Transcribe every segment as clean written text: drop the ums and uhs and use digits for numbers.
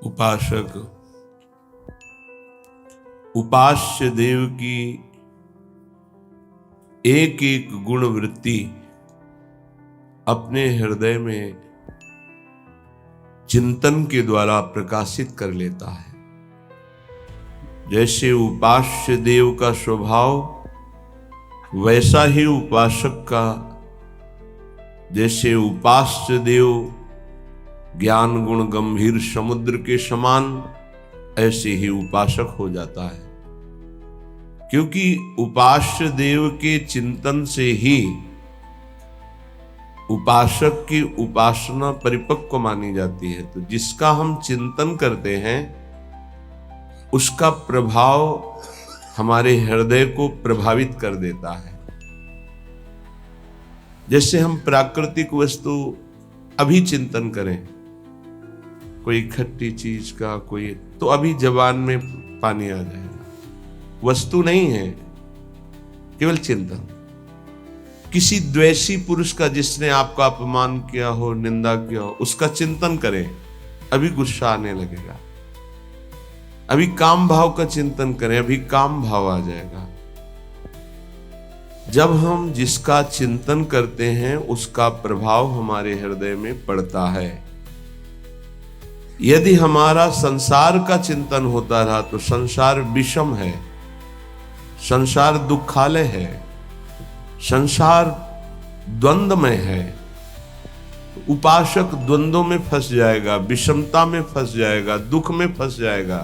उपासक उपास्य देव की एक एक गुण वृत्ति अपने हृदय में चिंतन के द्वारा प्रकाशित कर लेता है। जैसे उपास्य देव का स्वभाव वैसा ही उपासक का, जैसे उपास्य देव ज्ञान गुण गंभीर समुद्र के समान, ऐसे ही उपासक हो जाता है। क्योंकि उपास्य देव के चिंतन से ही उपासक की उपासना परिपक्व मानी जाती है। तो जिसका हम चिंतन करते हैं उसका प्रभाव हमारे हृदय को प्रभावित कर देता है। जैसे हम प्राकृतिक वस्तु अभी चिंतन करें, कोई खट्टी चीज का, कोई तो अभी जबान में पानी आ जाएगा। वस्तु नहीं है, केवल चिंतन। किसी द्वेषी पुरुष का जिसने आपका अपमान किया हो, निंदा किया हो, उसका चिंतन करें, अभी गुस्सा आने लगेगा। अभी काम भाव का चिंतन करें, अभी काम भाव आ जाएगा। जब हम जिसका चिंतन करते हैं उसका प्रभाव हमारे हृदय में पड़ता है। यदि हमारा संसार का चिंतन होता रहा तो संसार विषम है, संसार दुखालय है, संसार द्वंद्वमय है। उपासक द्वंद्वों में फंस जाएगा, विषमता में फंस जाएगा, दुख में फंस जाएगा।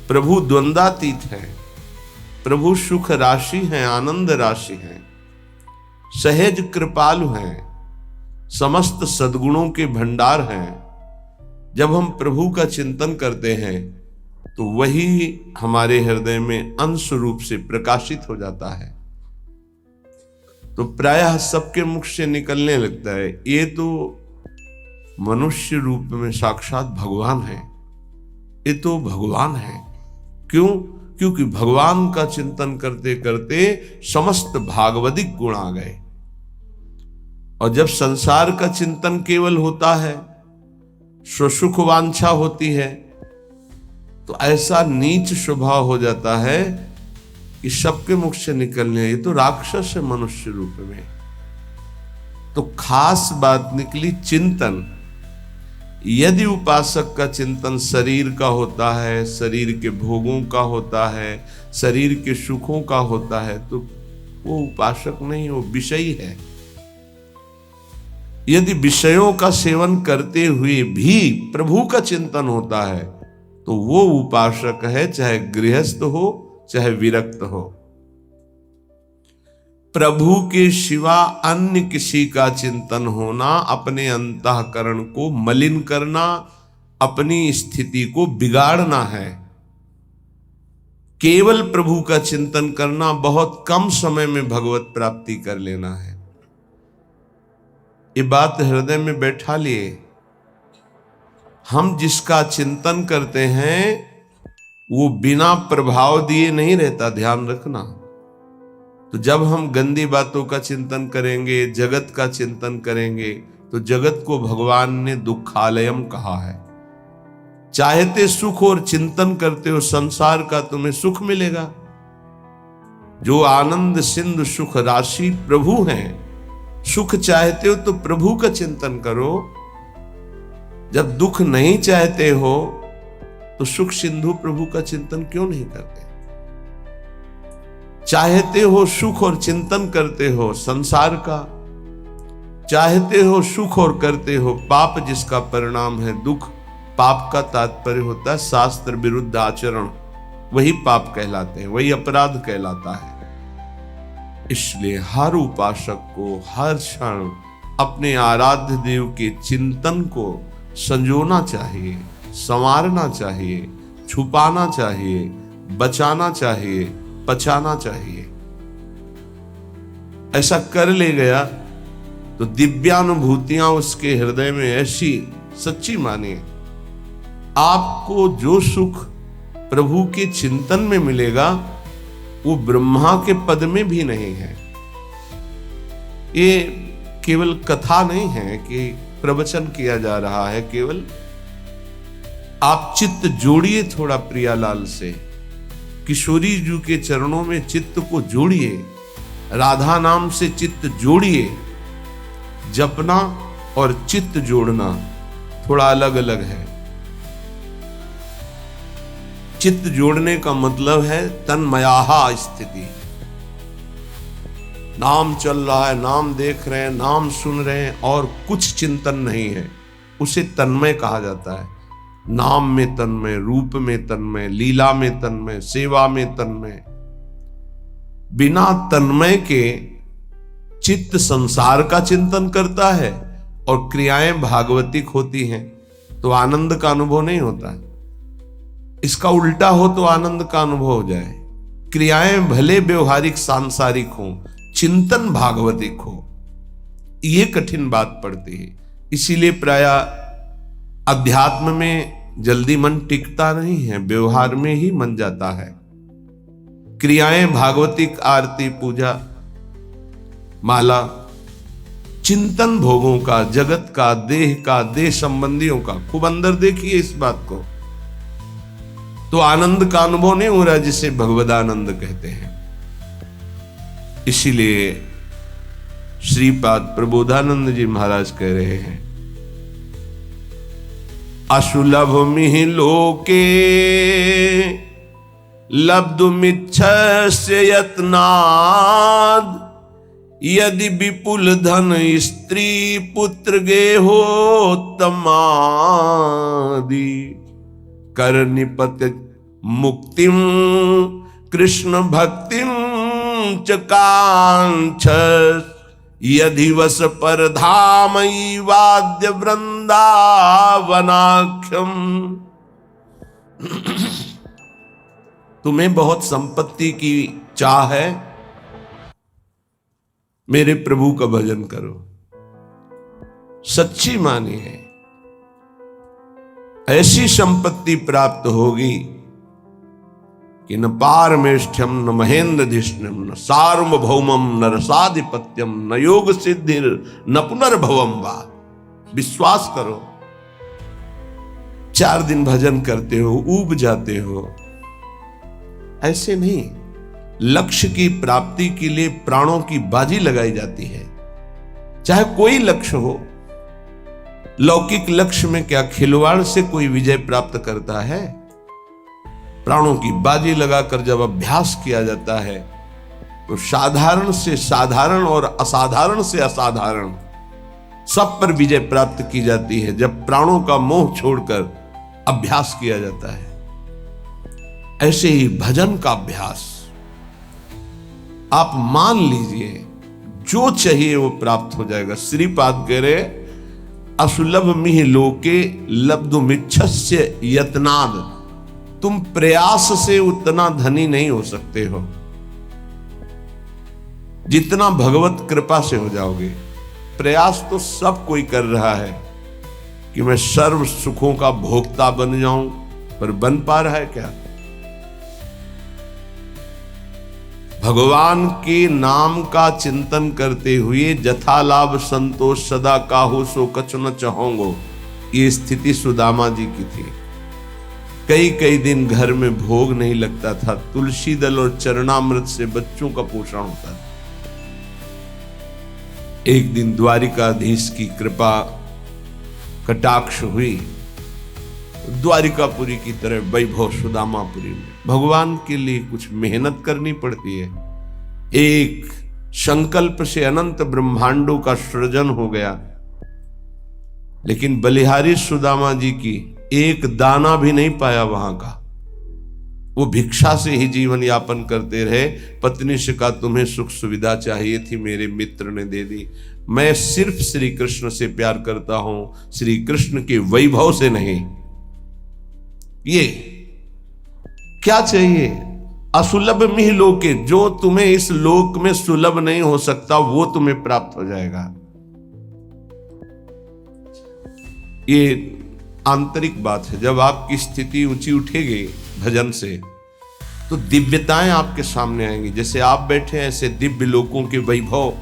प्रभु द्वंद्वातीत है, प्रभु सुख राशि है, आनंद राशि है, सहज कृपालु हैं, समस्त सद्गुणों के भंडार हैं। जब हम प्रभु का चिंतन करते हैं तो वही हमारे हृदय में अंश रूप से प्रकाशित हो जाता है। तो प्रायः सबके मुख से निकलने लगता है, ये तो मनुष्य रूप में साक्षात भगवान है, ये तो भगवान है। क्यों? क्योंकि भगवान का चिंतन करते करते समस्त भागवतिक गुण आ गए। और जब संसार का चिंतन केवल होता है, स्वसुख वांछा होती है, तो ऐसा नीच स्वभाव हो जाता है कि सबके मुख से निकलने, ये तो राक्षस है मनुष्य रूप में। तो खास बात निकली चिंतन। यदि उपासक का चिंतन शरीर का होता है, शरीर के भोगों का होता है, शरीर के सुखों का होता है, तो वो उपासक नहीं, वो विषयी है। यदि विषयों का सेवन करते हुए भी प्रभु का चिंतन होता है तो वो उपासक है, चाहे गृहस्थ हो चाहे विरक्त हो। प्रभु के सिवा अन्य किसी का चिंतन होना अपने अंतःकरण को मलिन करना, अपनी स्थिति को बिगाड़ना है। केवल प्रभु का चिंतन करना, बहुत कम समय में भगवत प्राप्ति कर लेना है। ये बात हृदय में बैठा लिए। हम जिसका चिंतन करते हैं वो बिना प्रभाव दिए नहीं रहता, ध्यान रखना। तो जब हम गंदी बातों का चिंतन करेंगे, जगत का चिंतन करेंगे, तो जगत को भगवान ने दुखालयम कहा है। चाहते सुख और चिंतन करते हो संसार का, तुम्हें सुख मिलेगा। जो आनंद सिंधु सुख राशि प्रभु हैं, सुख चाहते हो तो प्रभु का चिंतन करो। जब दुख नहीं चाहते हो तो सुख सिंधु प्रभु का चिंतन क्यों नहीं करते? चाहते हो सुख और चिंतन करते हो संसार का, चाहते हो सुख और करते हो पाप, जिसका परिणाम है दुख। पाप का तात्पर्य होता है शास्त्र विरुद्ध आचरण, वही पाप कहलाते हैं, वही अपराध कहलाता है। इसलिए हर उपासक को हर क्षण अपने आराध्य देव के चिंतन को संजोना चाहिए, संवारना चाहिए, छुपाना चाहिए, बचाना चाहिए, पचाना चाहिए। ऐसा कर ले गया तो दिव्यानुभूतियां उसके हृदय में ऐसी सच्ची मानिए। आपको जो सुख प्रभु के चिंतन में मिलेगा वो ब्रह्मा के पद में भी नहीं है। ये केवल कथा नहीं है कि प्रवचन किया जा रहा है, केवल आप चित्त जोड़िए थोड़ा प्रियालाल से, किशोरी जी के चरणों में चित्त को जोड़िए, राधा नाम से चित्त जोड़िए। जपना और चित्त जोड़ना थोड़ा अलग अलग है। चित्त जोड़ने का मतलब है तन्मयाहा स्थिति। नाम चल रहा है, नाम देख रहे हैं, नाम सुन रहे हैं और कुछ चिंतन नहीं है, उसे तन्मय कहा जाता है। नाम में तन्मय, रूप में तन्मय, लीला में तन्मय, सेवा में तन्मय। बिना तन्मय के चित्त संसार का चिंतन करता है और क्रियाएं भागवतिक होती हैं तो आनंद का अनुभव नहीं होता। इसका उल्टा हो तो आनंद का अनुभव हो जाए। क्रियाएं भले व्यवहारिक सांसारिक हो, चिंतन भागवतिक हो, ये कठिन बात पड़ती है। इसीलिए प्राय अध्यात्म में जल्दी मन टिकता नहीं है, व्यवहार में ही मन जाता है। क्रियाएं भागवतिक, आरती, पूजा, माला, चिंतन भोगों का, जगत का, देह संबंधियों का, खूब अंदर देखिए इस बात को, तो आनंद का अनुभव नहीं हो रहा जिसे भगवदानंद कहते हैं। इसीलिए श्रीपाद प्रबोधानंद जी महाराज कह रहे हैं, अशुलभ मिहि लोके लब्धुमिच्छस्य यत्नाद, यदि विपुल धन स्त्री पुत्र गेहोत्तमादि, कर निपत मुक्तिम कृष्ण भक्तिम च कांक्षस, यदि वस पर धाम वाद्य वृंदावनाख्यम। तुम्हें बहुत संपत्ति की चाह है, मेरे प्रभु का भजन करो, सच्ची मानिए। ऐसी संपत्ति प्राप्त होगी कि न पारमेष्ठ्यम न महेंद्रधिष्ण्यम न सार्वभौमम न रसाधिपत्यम न योग सिद्धिर न पुनर्भवम वा। विश्वास करो, 4 दिन भजन करते हो, ऊब जाते हो, ऐसे नहीं। लक्ष्य की प्राप्ति के लिए प्राणों की बाजी लगाई जाती है, चाहे कोई लक्ष्य हो। लौकिक लक्ष्य में क्या खिलवाड़ से कोई विजय प्राप्त करता है? प्राणों की बाजी लगाकर जब अभ्यास किया जाता है तो साधारण से साधारण और असाधारण से असाधारण सब पर विजय प्राप्त की जाती है, जब प्राणों का मोह छोड़कर अभ्यास किया जाता है। ऐसे ही भजन का अभ्यास आप मान लीजिए, जो चाहिए वो प्राप्त हो जाएगा। श्रीपाद कह रहे, असुलभ मिहि लोके लब्धुमिच्छस्य यत्नाद। तुम प्रयास से उतना धनी नहीं हो सकते हो जितना भगवत कृपा से हो जाओगे। प्रयास तो सब कोई कर रहा है कि मैं सर्व सुखों का भोक्ता बन जाऊं, पर बन पा रहा है क्या? भगवान के नाम का चिंतन करते हुए जथा लाभ संतोष सदा काहू सो कछु न चाहोंगो, ये स्थिति सुदामा जी की थी। कई कई दिन घर में भोग नहीं लगता था, तुलसी दल और चरणामृत से बच्चों का पोषण होता था। एक दिन द्वारिकाधीश की कृपा कटाक्ष हुई, द्वारिकापुरी की तरह वैभव सुदामापुरी में। भगवान के लिए कुछ मेहनत करनी पड़ती है। एक संकल्प से अनंत ब्रह्मांडों का सृजन हो गया, लेकिन बलिहारी सुदामा जी की एक दाना भी नहीं पाया वहां का। वो भिक्षा से ही जीवन यापन करते रहे। पत्नी से कहा, तुम्हें सुख सुविधा चाहिए थी, मेरे मित्र ने दे दी। मैं सिर्फ श्री कृष्ण से प्यार करता हूं, श्री कृष्ण के वैभव से नहीं। ये क्या चाहिए? असुलभ मिहि लोके, जो तुम्हें इस लोक में सुलभ नहीं हो सकता वो तुम्हें प्राप्त हो जाएगा। ये आंतरिक बात है। जब आपकी स्थिति ऊंची उठेगी भजन से, तो दिव्यताएं आपके सामने आएंगी। जैसे आप बैठे हैं, ऐसे दिव्य लोकों के वैभव,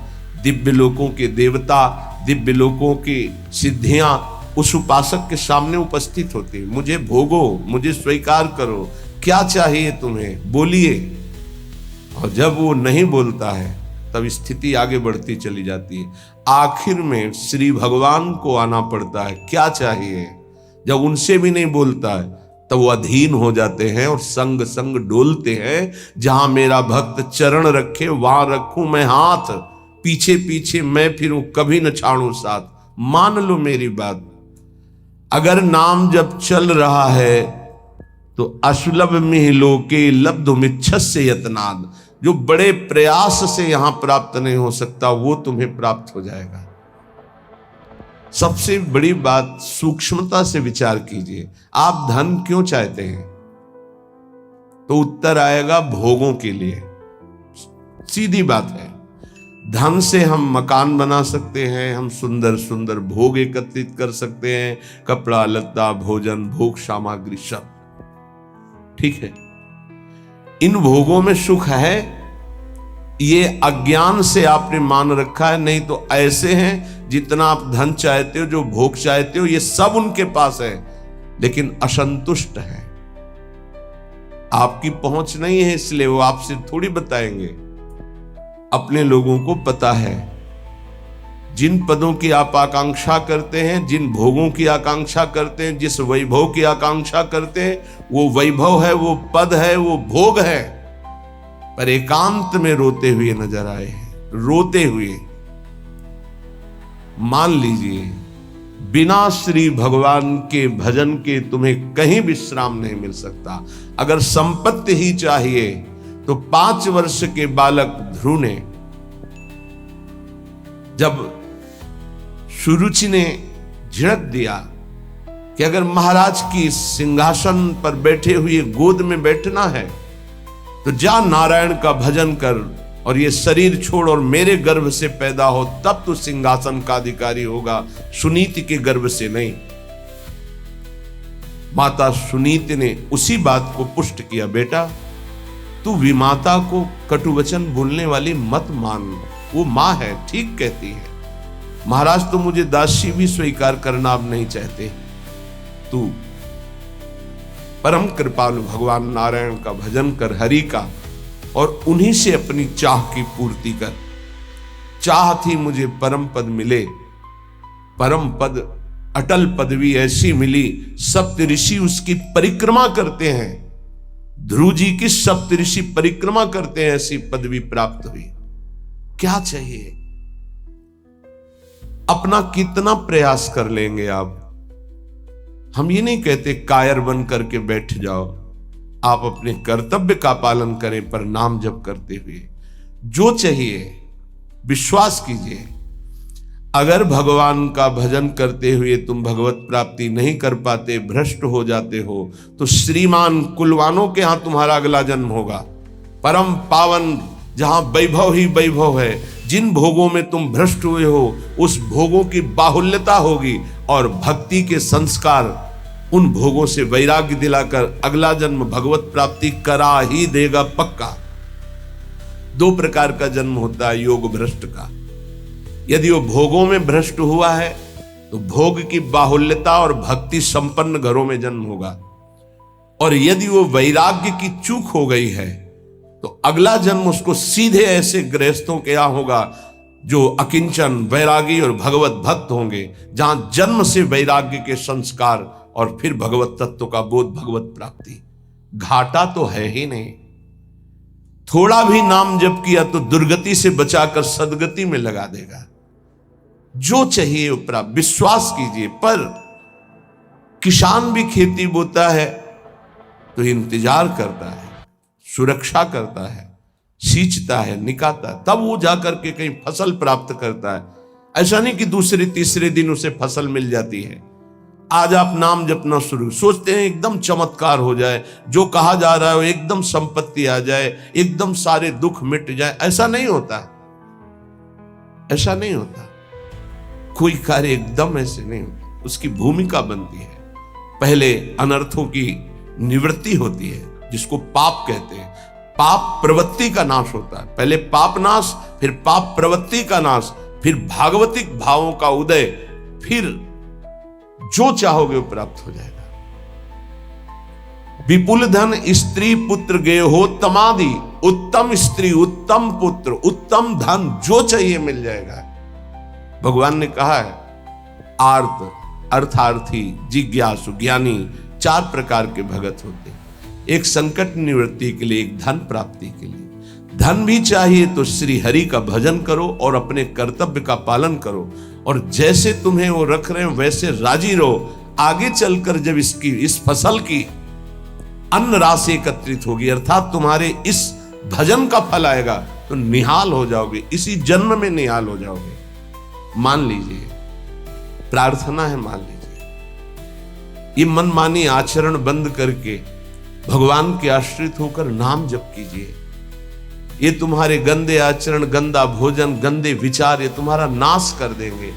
दिव्य लोकों के देवता, दिव्य लोकों की सिद्धियां उस उपासक के सामने उपस्थित होती है। मुझे भोगो, मुझे स्वीकार करो, क्या चाहिए तुम्हें, बोलिए। और जब वो नहीं बोलता है तब स्थिति आगे बढ़ती चली जाती है। आखिर में श्री भगवान को आना पड़ता है, क्या चाहिए। जब उनसे भी नहीं बोलता है तब वो अधीन हो जाते हैं और संग संग डोलते हैं। जहां मेरा भक्त चरण रखे वहां रखूं मैं हाथ, पीछे पीछे मैं फिरूं कभी न छाड़ूं साथ। मान लो मेरी बात, अगर नाम जब चल रहा है तो असुलभ मिह लोके लब्धुमिच्छस्य यत्नाद, जो बड़े प्रयास से यहां प्राप्त नहीं हो सकता वो तुम्हें प्राप्त हो जाएगा। सबसे बड़ी बात, सूक्ष्मता से विचार कीजिए। आप धन क्यों चाहते हैं? तो उत्तर आएगा भोगों के लिए। सीधी बात है। धन से हम मकान बना सकते हैं, हम सुंदर सुंदर भोग एकत्रित कर सकते हैं, कपड़ा लत्ता भोजन भोग सामग्री सब ठीक है। इन भोगों में सुख है, ये अज्ञान से आपने मान रखा है। नहीं तो ऐसे हैं जितना आप धन चाहते हो, जो भोग चाहते हो, ये सब उनके पास है लेकिन असंतुष्ट है। आपकी पहुंच नहीं है इसलिए वो आपसे थोड़ी बताएंगे। अपने लोगों को पता है, जिन पदों की आप आकांक्षा करते हैं, जिन भोगों की आकांक्षा करते हैं, जिस वैभव की आकांक्षा करते हैं, वो वैभव है, वो पद है, वो भोग है, पर एकांत में रोते हुए नजर आए हैं। रोते हुए मान लीजिए, बिना श्री भगवान के भजन के तुम्हें कहीं विश्राम नहीं मिल सकता। अगर संपत्ति ही चाहिए तो 5 वर्ष के बालक ध्रुव ने, जब सुरुचि ने झिड़क दिया कि अगर महाराज की सिंहासन पर बैठे हुए गोद में बैठना है तो जा नारायण का भजन कर और ये शरीर छोड़ और मेरे गर्भ से पैदा हो, तब तो सिंहासन का अधिकारी होगा, सुनीति के गर्भ से नहीं। माता सुनीति ने उसी बात को पुष्ट किया, बेटा तू विमाता को कटुवचन बोलने वाली मत मान, वो मां है, ठीक कहती है। महाराज तो मुझे दासी भी स्वीकार करना अब नहीं चाहते। तू परम कृपालु भगवान नारायण का भजन कर, हरि का, और उन्हीं से अपनी चाह की पूर्ति कर। चाह थी मुझे परम पद मिले, परम पद अटल पदवी ऐसी मिली, सप्त ऋषि उसकी परिक्रमा करते हैं। ध्रुव जी की सप्त ऋषि परिक्रमा करते हैं, ऐसी पदवी प्राप्त हुई। क्या चाहिए? अपना कितना प्रयास कर लेंगे आप? हम ये नहीं कहते कायर बन करके बैठ जाओ, आप अपने कर्तव्य का पालन करें, पर नाम जप करते हुए जो चाहिए विश्वास कीजिए। अगर भगवान का भजन करते हुए तुम भगवत प्राप्ति नहीं कर पाते, भ्रष्ट हो जाते हो, तो श्रीमान कुलवानों के यहां तुम्हारा अगला जन्म होगा, परम पावन, जहां वैभव ही वैभव है। जिन भोगों में तुम भ्रष्ट हुए हो उस भोगों की बाहुल्यता होगी, और भक्ति के संस्कार उन भोगों से वैराग्य दिलाकर अगला जन्म भगवत प्राप्ति करा ही देगा पक्का। 2 प्रकार का जन्म होता है योग भ्रष्ट का। यदि वो भोगों में भ्रष्ट हुआ है तो भोग की बाहुल्यता और भक्ति संपन्न घरों में जन्म होगा, और यदि वो वैराग्य की चूक हो गई है तो अगला जन्म उसको सीधे ऐसे गृहस्थों के यहां होगा जो अकिंचन, वैरागी और भगवत भक्त होंगे, जहां जन्म से वैराग्य के संस्कार और फिर भगवत तत्व का बोध, भगवत प्राप्ति। घाटा तो है ही नहीं। थोड़ा भी नाम जप किया तो दुर्गति से बचाकर सदगति में लगा देगा। जो चाहिए उपरा विश्वास कीजिए। पर किसान भी खेती बोता है तो इंतजार करता है, सुरक्षा करता है, सींचता है, निकालता है, तब वो जाकर के कहीं फसल प्राप्त करता है। ऐसा नहीं कि दूसरे तीसरे दिन उसे फसल मिल जाती है। आज आप नाम जपना शुरू, सोचते हैं एकदम चमत्कार हो जाए, जो कहा जा रहा है एकदम संपत्ति आ जाए, एकदम सारे दुख मिट जाए। ऐसा नहीं होता, ऐसा नहीं होता। कोई कार्य एकदम ऐसे नहीं होता, उसकी भूमिका बनती है। पहले अनर्थों की निवृत्ति होती है, जिसको पाप कहते हैं। पाप प्रवृत्ति का नाश होता है। पहले पाप नाश, फिर पाप प्रवृत्ति का नाश, फिर भागवतिक भावों का उदय, फिर जो चाहोगे वो प्राप्त हो जाएगा। विपुल धन, स्त्री पुत्र गेहो तमादि, उत्तम स्त्री, उत्तम पुत्र, उत्तम धन, जो चाहिए मिल जाएगा। भगवान ने कहा है आर्त, अर्थार्थी, जिज्ञासु, ज्ञानी, 4 प्रकार के भगत होते हैं। एक संकट निवृत्ति के लिए, एक धन प्राप्ति के लिए। धन भी चाहिए तो श्री हरि का भजन करो और अपने कर्तव्य का पालन करो, और जैसे तुम्हें वो रख रहे हैं वैसे राजी रहो। आगे चलकर जब इस फसल की अन्न राशि एकत्रित होगी, अर्थात तुम्हारे इस भजन का फल आएगा, तो निहाल हो जाओगे, इसी जन्म में निहाल हो जाओगे। मान लीजिए, प्रार्थना है, मान लीजिए, ये मनमानी आचरण बंद करके भगवान के आश्रित होकर नाम जप कीजिए। ये तुम्हारे गंदे आचरण, गंदा भोजन, गंदे विचार, ये तुम्हारा नाश कर देंगे।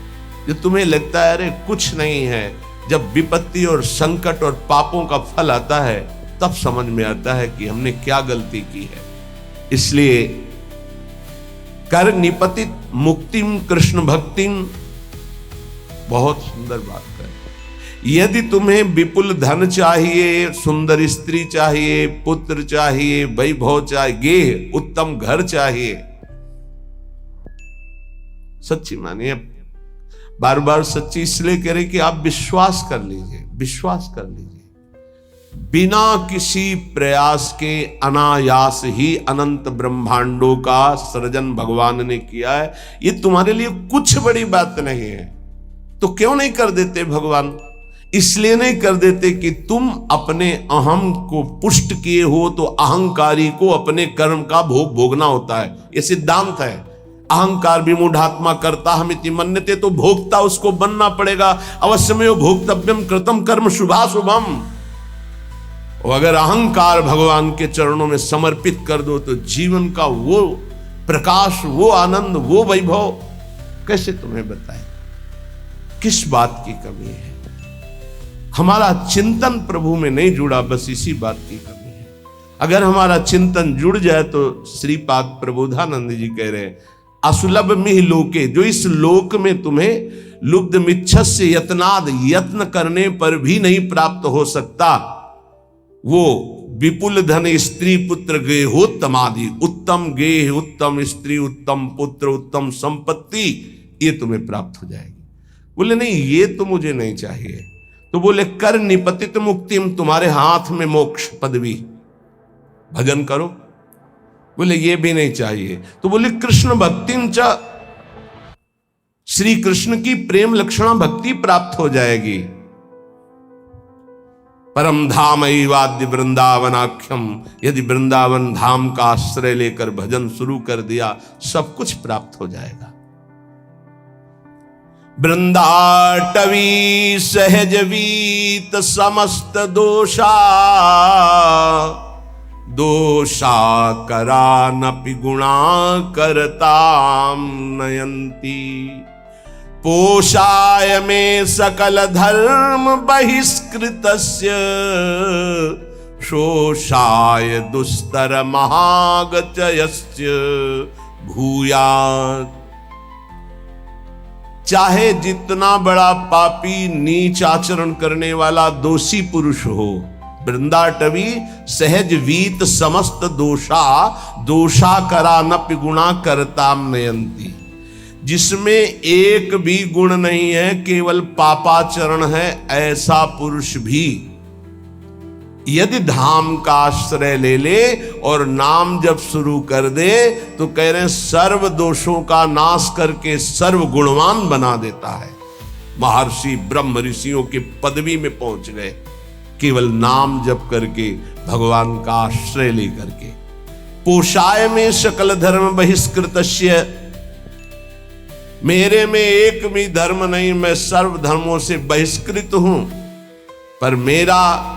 जो तुम्हें लगता है अरे कुछ नहीं है, जब विपत्ति और संकट और पापों का फल आता है तब समझ में आता है कि हमने क्या गलती की है। इसलिए कर निपतित मुक्तिम कृष्ण भक्तिम, बहुत सुंदर बात है। यदि तुम्हें विपुल धन चाहिए, सुंदर स्त्री चाहिए, पुत्र चाहिए, वैभव चाहिए, उत्तम घर चाहिए, सच्ची मानिए, बार बार सच्ची इसलिए कह रहे कि आप विश्वास कर लीजिए, विश्वास कर लीजिए। बिना किसी प्रयास के अनायास ही अनंत ब्रह्मांडों का सृजन भगवान ने किया है। ये तुम्हारे लिए कुछ बड़ी बात नहीं है, तो क्यों नहीं कर देते भगवान? इसलिए नहीं कर देते कि तुम अपने अहम को पुष्ट किए हो, तो अहंकारी को अपने कर्म का भोग भोगना होता है। यह सिद्धांत है। अहंकार विमूढ़ात्मा कर्ता हमिति मन्यते, तो भोगता उसको बनना पड़ेगा। अवश्यमेव भोक्तव्यम कृतम कर्म शुभाशुभम। और अगर अहंकार भगवान के चरणों में समर्पित कर दो तो जीवन का वो प्रकाश, वो आनंद, वो वैभव कैसे तुम्हें बताएं? किस बात की कमी है? हमारा चिंतन प्रभु में नहीं जुड़ा, बस इसी बात की कमी है। अगर हमारा चिंतन जुड़ जाए तो श्रीपाद प्रबोधानंद जी कह रहे हैं, असुलभ मिह लोके, जो इस लोक में तुम्हें लुब्ध मिच्छस्य यत्नाद, यत्न करने पर भी नहीं प्राप्त हो सकता, वो विपुल धन, स्त्री पुत्र गेहो तमादि, उत्तम गेह, उत्तम स्त्री, उत्तम पुत्र, उत्तम संपत्ति, ये तुम्हें प्राप्त हो जाएगी। बोले नहीं, ये तो मुझे नहीं चाहिए। तो बोले कर निपतित मुक्तिम, तुम्हारे हाथ में मोक्ष पदवी, भजन करो। बोले ये भी नहीं चाहिए। तो बोले कृष्ण भक्तिम च, श्री कृष्ण की प्रेम लक्षणा भक्ति प्राप्त हो जाएगी। परम धाम वाद्य वृंदावनाख्यम, यदि वृंदावन धाम का आश्रय लेकर भजन शुरू कर दिया, सब कुछ प्राप्त हो जाएगा। वृंदाटवी सहज वीत समस्त दोषा, दोषा करानपि गुणा करताम नयंती, पोषाय में सकल धर्म बहिष्कृतस्य, शोषाय दुस्तर महागचयस्य भूयात्। चाहे जितना बड़ा पापी, नीच आचरण करने वाला दोषी पुरुष हो, वृंदाटवी सहज वीत समस्त दोषा, दोषा करानपि गुणा करताम नयंती, जिसमें एक भी गुण नहीं है, केवल पापाचरण है, ऐसा पुरुष भी यदि धाम का आश्रय ले ले और नाम जब शुरू कर दे, तो कह रहे हैं सर्व दोषों का नाश करके सर्व गुणवान बना देता है। महर्षि ब्रह्म ऋषियों के पदवी में पहुंच गए, केवल नाम जप करके, भगवान का आश्रय लेकर के। पोषाय में सकल धर्म बहिष्कृतस्य, मेरे में एक भी धर्म नहीं, मैं सर्व धर्मों से बहिष्कृत हूं, पर मेरा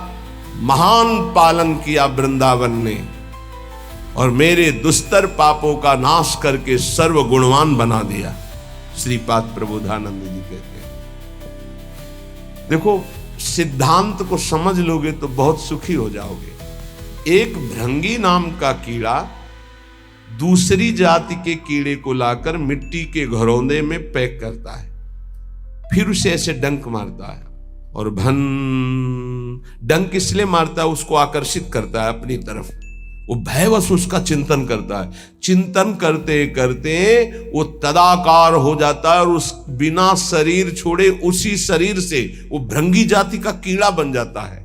महान पालन किया वृंदावन ने, और मेरे दुस्तर पापों का नाश करके सर्व गुणवान बना दिया। श्रीपाद प्रबोधानंद जी कहते हैं। देखो, सिद्धांत को समझ लोगे तो बहुत सुखी हो जाओगे। एक भृंगी नाम का कीड़ा दूसरी जाति के कीड़े को लाकर मिट्टी के घरौंदे में पैक करता है, फिर उसे ऐसे डंक मारता है, और भन डंक इसलिए मारता है, उसको आकर्षित करता है अपनी तरफ, वो भयवश उसका चिंतन करता है। चिंतन करते करते वो तदाकार हो जाता है और उस बिना शरीर छोड़े उसी शरीर से वो भृंगी जाति का कीड़ा बन जाता है।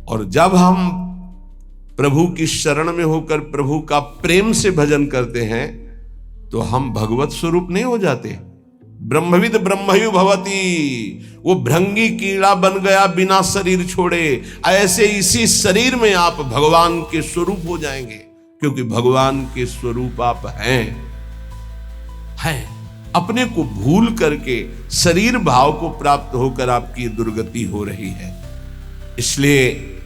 और जब हम प्रभु की शरण में होकर प्रभु का प्रेम से भजन करते हैं तो हम भगवत स्वरूप नहीं हो जाते। ब्रह्मविद ब्रह्मयु भवति, वो भृंगी कीड़ा बन गया बिना शरीर छोड़े। ऐसे इसी शरीर में आप भगवान के स्वरूप हो जाएंगे, क्योंकि भगवान के स्वरूप आप हैं। अपने को भूल करके शरीर भाव को प्राप्त होकर आपकी दुर्गति हो रही है। इसलिए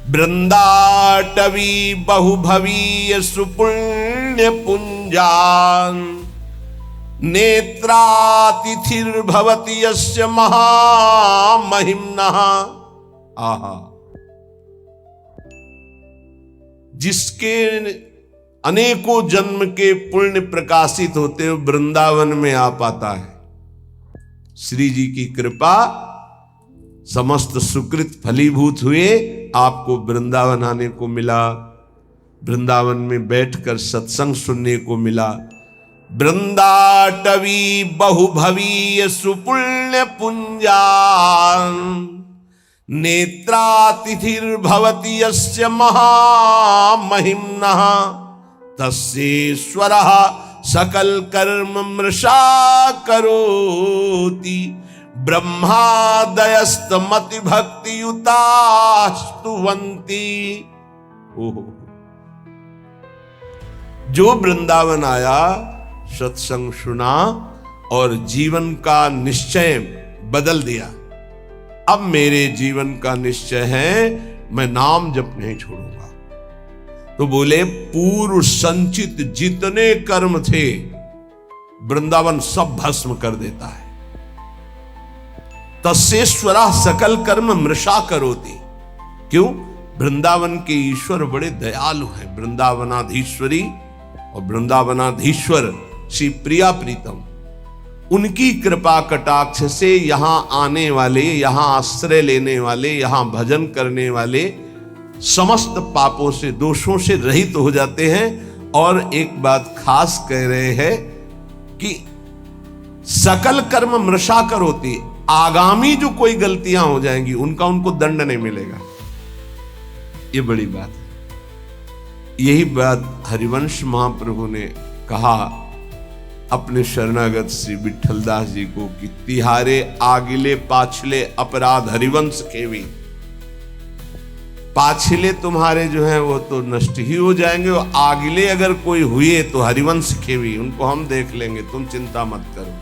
वृंदाटवी बहुभवीय सुपुण्य पुंजान नेत्रातिथिर्भवति यस्य महामहिम्नः। आहा, जिसके अनेकों जन्म के पुण्य प्रकाशित होते हुए वृंदावन में आ पाता है। श्री जी की कृपा, समस्त सुकृत फलीभूत हुए, आपको वृंदावन आने को मिला, वृंदावन में बैठकर सत्संग सुनने को मिला। वृंदाटवी बहुभवीय सुपुण्य पुंजान नेत्रातिथिर्भवति यस्य महामहिम्नः तस्येश्वरः सकल कर्म मृषा करोति ब्रह्मादयस्तमति भक्ति युतास्तुवन्ति। ओहो, जो वृंदावन आया, सत्संग सुना और जीवन का निश्चय बदल दिया। अब मेरे जीवन का निश्चय है मैं नाम जप नहीं छोड़ूंगा। तो बोले पूर्व संचित जितने कर्म थे वृंदावन सब भस्म कर देता है। तस्येश्वरा सकल कर्म मृषा करोति। क्यों? वृंदावन के ईश्वर बड़े दयालु हैं। वृंदावनाधीश्वरी और वृंदावनाधीश्वर श्री प्रिया प्रीतम, उनकी कृपा कटाक्ष से यहां आने वाले, यहां आश्रय लेने वाले, यहां भजन करने वाले समस्त पापों से, दोषों से रहित हो जाते हैं। और एक बात खास कह रहे हैं कि सकल कर्म मृषा करोति, आगामी जो कोई गलतियां हो जाएंगी उनका उनको दंड नहीं मिलेगा। ये बड़ी बात है। यही बात हरिवंश महाप्रभु ने कहा अपने शरणागत श्री विठलदास जी को कि तिहारे आगिले पाछले अपराध हरिवंश खेवी। पाछले तुम्हारे जो हैं वो तो नष्ट ही हो जाएंगे, और आगिले अगर कोई हुए तो हरिवंश खेवी, उनको हम देख लेंगे, तुम चिंता मत करो।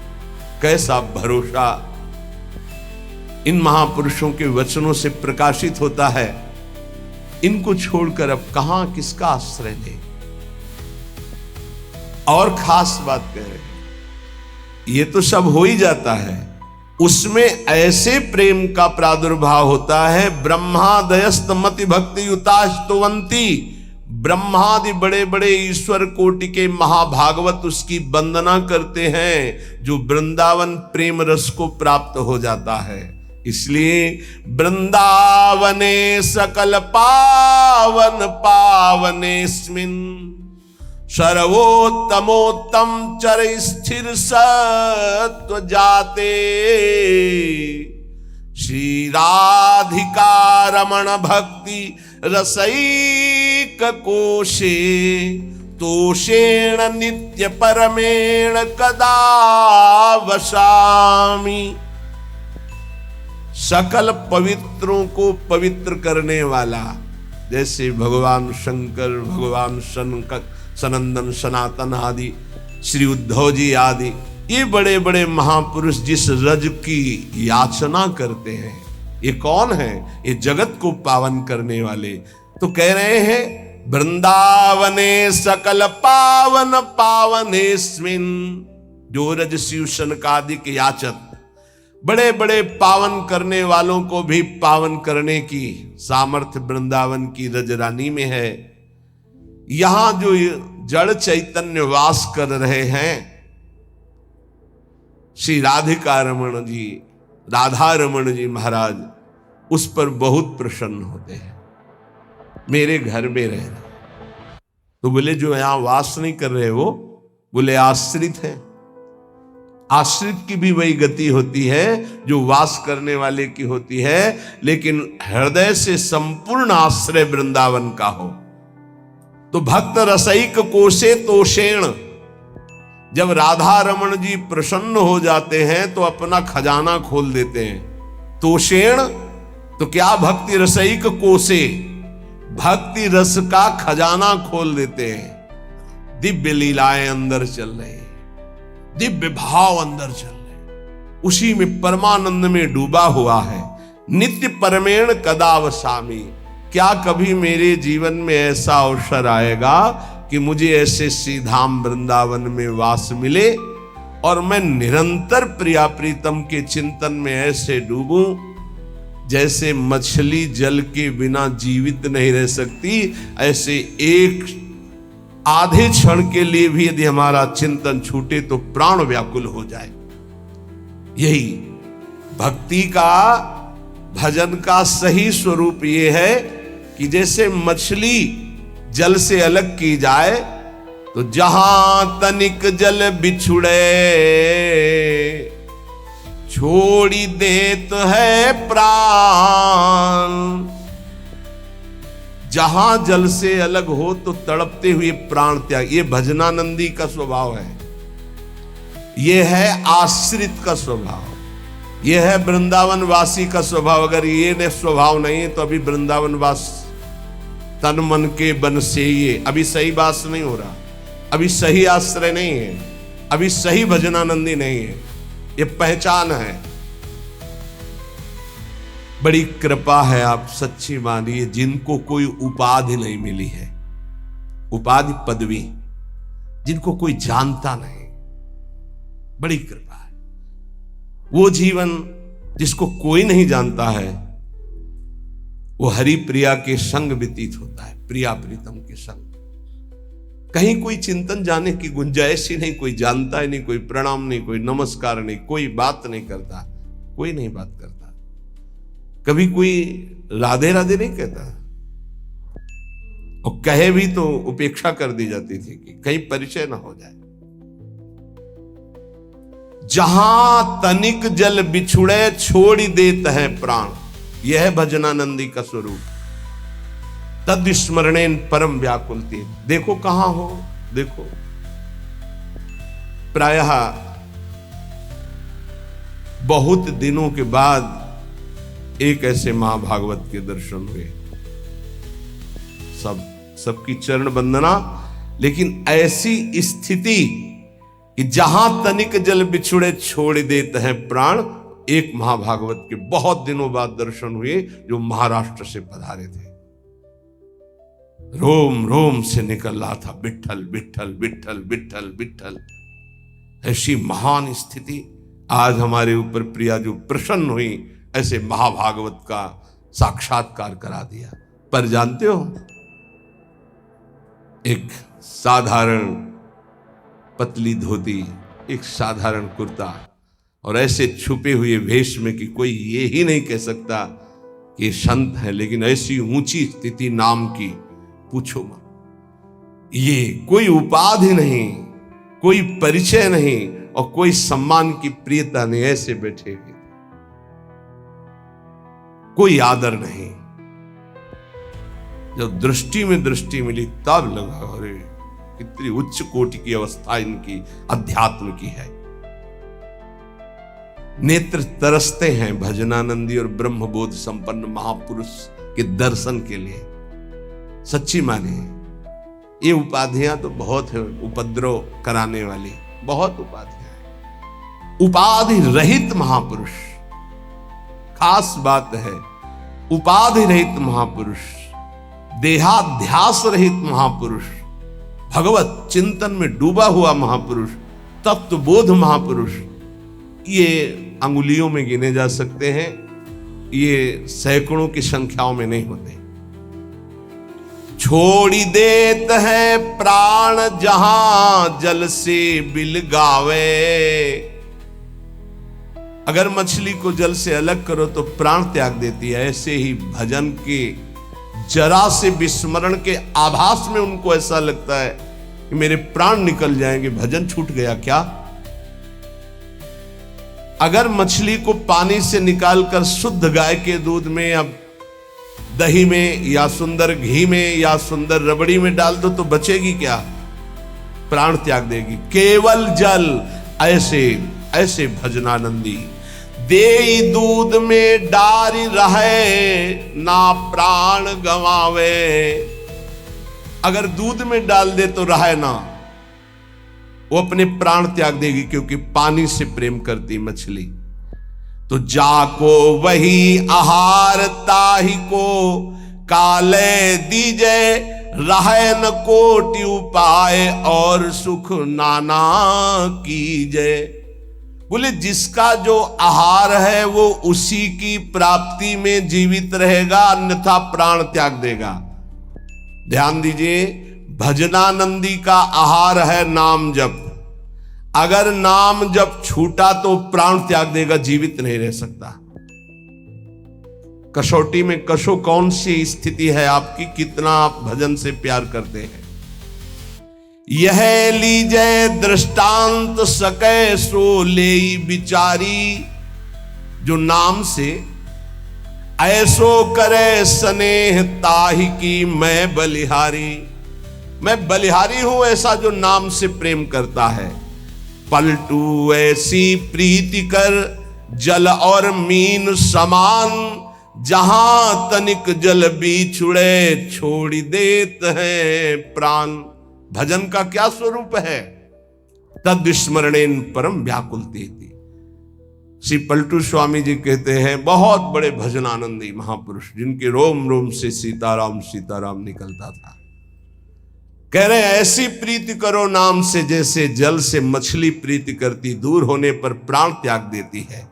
कैसा भरोसा इन महापुरुषों के वचनों से प्रकाशित होता है। इनको छोड़कर अब कहां किसका आश्रय ले। और खास बात कह रहे हैं, ये तो सब हो ही जाता है, उसमें ऐसे प्रेम का प्रादुर्भाव होता है। ब्रह्मादयस्तमति भक्ति युतास्तुवन्ति, ब्रह्मादि बड़े बड़े ईश्वर कोटि के महाभागवत उसकी वंदना करते हैं, जो वृंदावन प्रेम रस को प्राप्त हो जाता है। इसलिए वृंदावने सकल पावन पावनेस्मिन् सर्वोत्तमोत्तम चर स्थिर सत्व जाते श्री राधिका रमण भक्ति रसैक कोशे तोषेण नित्य परमेण कदा वसामि। सकल पवित्रों को पवित्र करने वाला, जैसे भगवान शंकर, भगवान सनंदन सनातन आदि, श्री उद्धव जी आदि, ये बड़े बड़े महापुरुष जिस रज की याचना करते हैं, ये कौन है? ये जगत को पावन करने वाले। तो कह रहे हैं वृंदावने सकल पावन पावनेस्मिन्, जो रज शिव सनकादिक याचक, बड़े बड़े पावन करने वालों को भी पावन करने की सामर्थ्य वृंदावन की रजरानी में है। यहां जो जड़ चैतन्य वास कर रहे हैं, श्री राधिका रमण जी, राधा रमन जी महाराज उस पर बहुत प्रसन्न होते हैं, मेरे घर में रह रहे। तो बोले जो यहां वास नहीं कर रहे वो, बोले आश्रित है। आश्रित की भी वही गति होती है जो वास करने वाले की होती है, लेकिन हृदय से संपूर्ण आश्रय वृंदावन का हो। तो भक्त रसइक कोशे तोषेण, जब राधा रमन जी प्रसन्न हो जाते हैं तो अपना खजाना खोल देते हैं। तोषेण तो क्या, भक्ति रसइक कोशे, भक्ति रस का खजाना खोल देते हैं। दिव्य लीलाएं अंदर चल रहे, दिव्य भाव अंदर चल रहे, उसी में परमानंद में डूबा हुआ है। नित्य परमेण कदावसामी, क्या कभी मेरे जीवन में ऐसा अवसर आएगा कि मुझे ऐसे श्रीधाम वृंदावन में वास मिले और मैं निरंतर प्रिया प्रीतम के चिंतन में ऐसे डूबूं जैसे मछली जल के बिना जीवित नहीं रह सकती, ऐसे एक आधे क्षण के लिए भी यदि हमारा चिंतन छूटे तो प्राण व्याकुल हो जाए। यही भक्ति का, भजन का सही स्वरूप ये है कि जैसे मछली जल से अलग की जाए तो जहां तनिक जल बिछुड़े छोड़ी देत है प्राण। जहां जल से अलग हो तो तड़पते हुए प्राण त्याग, ये भजनानंदी का स्वभाव है, ये है आश्रित का स्वभाव, ये है वृंदावन वासी का स्वभाव। अगर ये स्वभाव नहीं है तो अभी वृंदावन वास तन मन के बन से ये अभी सही वास नहीं हो रहा, अभी सही आश्रय नहीं है, अभी सही भजनानंदी नहीं है। ये पहचान है। बड़ी कृपा है, आप सच्ची मानिए, जिनको कोई उपाधि नहीं मिली है, उपाधि पदवी, जिनको कोई जानता नहीं, बड़ी कृपा है। वो जीवन जिसको कोई नहीं जानता है वो हरि प्रिया के संग व्यतीत होता है, प्रिया प्रीतम के संग। कहीं कोई चिंतन जाने की गुंजाइश ही नहीं, कोई जानता ही नहीं, कोई प्रणाम नहीं, कोई नमस्कार नहीं, कोई बात नहीं करता, कोई नहीं बात करता, कभी कोई राधे राधे नहीं कहता, और कहे भी तो उपेक्षा कर दी जाती थी कि कहीं परिचय ना हो जाए। जहां तनिक जल बिछुड़े छोड़ी देत है प्राण, यह है भजनानंदी का स्वरूप। तद स्मरणेन परम व्याकुलती, देखो कहां हो, देखो प्रायः बहुत दिनों के बाद एक ऐसे महाभागवत के दर्शन हुए, सबकी चरण वंदना, लेकिन ऐसी स्थिति कि जहां तनिक जल बिछुड़े छोड़ देते हैं प्राण, एक महाभागवत के बहुत दिनों बाद दर्शन हुए जो महाराष्ट्र से पधारे थे। रोम रोम से निकल रहा था विठ्ठल विठ्ठल विठ्ठल विठ्ठल विठ्ठल। ऐसी महान स्थिति आज हमारे ऊपर प्रिया जो प्रसन्न हुई, ऐसे महाभागवत का साक्षात्कार करा दिया। पर जानते हो, एक साधारण पतली धोती, एक साधारण कुर्ता और ऐसे छुपे हुए वेश में कि कोई ये ही नहीं कह सकता कि संत है, लेकिन ऐसी ऊंची स्थिति नाम की पूछो मत। ये कोई उपाधि नहीं, कोई परिचय नहीं और कोई सम्मान की प्रियता नहीं, ऐसे बैठे हुए, कोई आदर नहीं। जब दृष्टि में दृष्टि मिली तब लगा अरे कितनी उच्च कोटि की अवस्था इनकी अध्यात्म की है। नेत्र तरसते हैं भजनानंदी और ब्रह्मबोध संपन्न महापुरुष के दर्शन के लिए। सच्ची मानिए, ये उपाधियां तो बहुत है, उपद्रव कराने वाली बहुत उपाधियां हैं। उपाधि रहित महापुरुष, खास बात है, उपाधि रहित महापुरुष, देहाध्यास रहित महापुरुष, भगवत चिंतन में डूबा हुआ महापुरुष, तत्वबोध महापुरुष, ये अंगुलियों में गिने जा सकते हैं, ये सैकड़ों की संख्याओं में नहीं होते। छोड़ी देत है प्राण जहां जल से बिल गावे, अगर मछली को जल से अलग करो तो प्राण त्याग देती है। ऐसे ही भजन के जरा से विस्मरण के आभास में उनको ऐसा लगता है कि मेरे प्राण निकल जाएंगे, भजन छूट गया क्या। अगर मछली को पानी से निकालकर शुद्ध गाय के दूध में या दही में या सुंदर घी में या सुंदर रबड़ी में डाल दो तो बचेगी क्या, प्राण त्याग देगी। केवल जल ऐसे ऐसे भजनानंदी देई दूध में डारी रहे ना प्राण गवावे। अगर दूध में डाल दे तो रहे ना, वो अपने प्राण त्याग देगी क्योंकि पानी से प्रेम करती मछली। तो जाको वही आहार ताही को काले दीजे रहे न कोटि उपाय और सुख नाना कीजे। बोले जिसका जो आहार है वो उसी की प्राप्ति में जीवित रहेगा, अन्यथा प्राण त्याग देगा। ध्यान दीजिए, भजनानंदी का आहार है नाम जप। अगर नाम जप छूटा तो प्राण त्याग देगा, जीवित नहीं रह सकता। कसौटी में कसो कौन सी स्थिति है आपकी, कितना आप भजन से प्यार करते हैं। यह लीजे दृष्टांत सके सो लेई बिचारी। जो नाम से ऐसो करे स्नेह ताहि की मैं बलिहारी। मैं बलिहारी हूं ऐसा जो नाम से प्रेम करता है। पलटू ऐसी प्रीति कर जल और मीन समान, जहां तनिक जल बिछुड़े छोड़ देत है प्राण। भजन का क्या स्वरूप है, तद स्मरणेन परम व्याकुलती। श्री पलटू स्वामी जी कहते हैं, बहुत बड़े भजनानंदी महापुरुष जिनके रोम रोम से सीताराम सीताराम निकलता था। कह रहे ऐसी प्रीति करो नाम से जैसे जल से मछली प्रीति करती, दूर होने पर प्राण त्याग देती है।